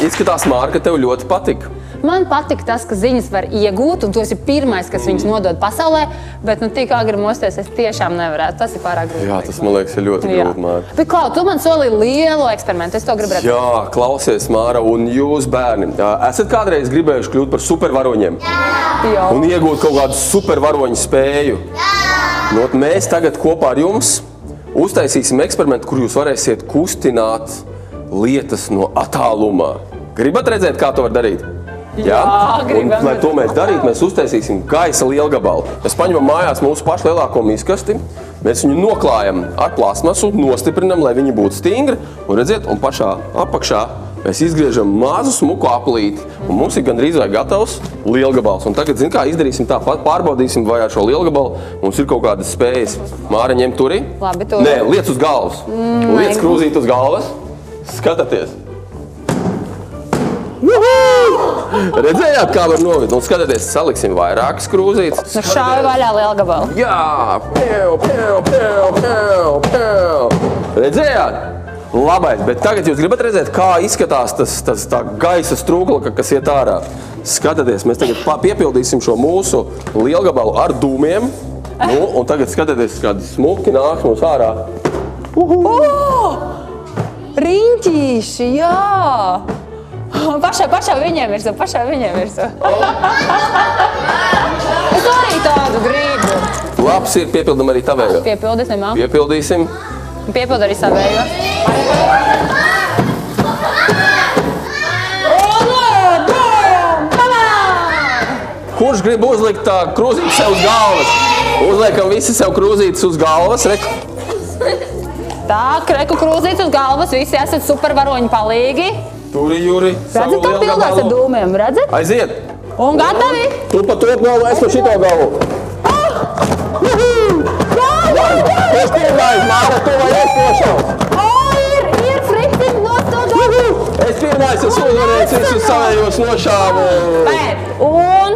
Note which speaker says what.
Speaker 1: izskatās, Māra, ka tev ļoti patika.
Speaker 2: Man patika tas, ka ziņas var iegūt, un tu esi pirmais, kas viņas nodod pasaulē, bet tik agri mosties es tiešām nevarētu. Tas ir pārāk grūti.
Speaker 1: Jā, tas, man liekas, ir ļoti grūti, Māra.
Speaker 2: Bet, Klau, tu man solīji lielu eksperimentu, es to gribu redzēt.
Speaker 1: Jā, klausies, Māra, un jūs, bērni, esat kādreiz gribējuši kļūt par supervaroņiem?
Speaker 2: Jā.
Speaker 1: Un iegūt kaut kādu supervaroņu spēju? Jā! Mēs tagad kopā ar jums uztaisīsim eksperimentu, kur jūs varēsiet kustināt lietas no attālumā. Gribat redzēt, kā to var darīt?
Speaker 2: Jā, gribam.
Speaker 1: Un, lai to mēs darītu, mēs uztaisīsim gaisa lielgabalu. Mēs paņemam mājās mūsu pašu lielāko miskasti, mēs viņu noklājam ar plasmasu, nostiprinam, lai viņi būtu stingri, un redziet, un pašā apakšā mēs izgriežam mazu smuku aplīti, un mums ir gandrīz vai gatavs lielgabals. Un tagad, zin kā, izdarīsim tāpat, pārbaudīsim, vai ar šo lielgabalu mums ir kaut kādas spējas. Māra, ņem turi.
Speaker 2: Labi, turi.
Speaker 1: Nē, liec uz galvas. Liec krūzīt uz galvas. Skatāties. Redzējāt, kā var novīt? Un skatieties, saliksim vairākas krūzītes.
Speaker 2: Nu šāvi vaļā lielgabalu.
Speaker 1: Jā! Redzējāt? Labais, bet tagad jūs gribat redzēt, kā izskatās tā gaisa strūklaka, kas iet ārā. Skatieties, mēs tagad piepildīsim šo mūsu lielgabalu ar dūmiem. Un tagad skatieties, kādi smuki nāk mums ārā.
Speaker 2: Riņķīši, jā! Pašā viņiem virsū, Es arī tādu gribu.
Speaker 1: Labs ir, piepildam arī tavējo.
Speaker 2: Piepildīsim, jā.
Speaker 1: Piepildīsim.
Speaker 2: Piepildu arī savējo.
Speaker 1: Kurš grib uzlikt tā krūzītes sev uz galvas? Uzliekam visi sev krūzītes uz galvas, reku.
Speaker 2: Tā, reku krūzītes uz galvas, visi esat supervaroņi palīgi.
Speaker 1: Turi, Juri,
Speaker 2: Redzat, kā pildās ar dūmiem, redzat?
Speaker 1: Aiziet!
Speaker 2: Un gatavi?
Speaker 1: Tu pa to galvu, es pa šito galvu. Es pirmais, Māra, tu vai es nošāvu?
Speaker 2: Ir friktim no to galvu.
Speaker 1: Es pirmais, es uzvarēju, visus savējos nošāvu.
Speaker 2: Un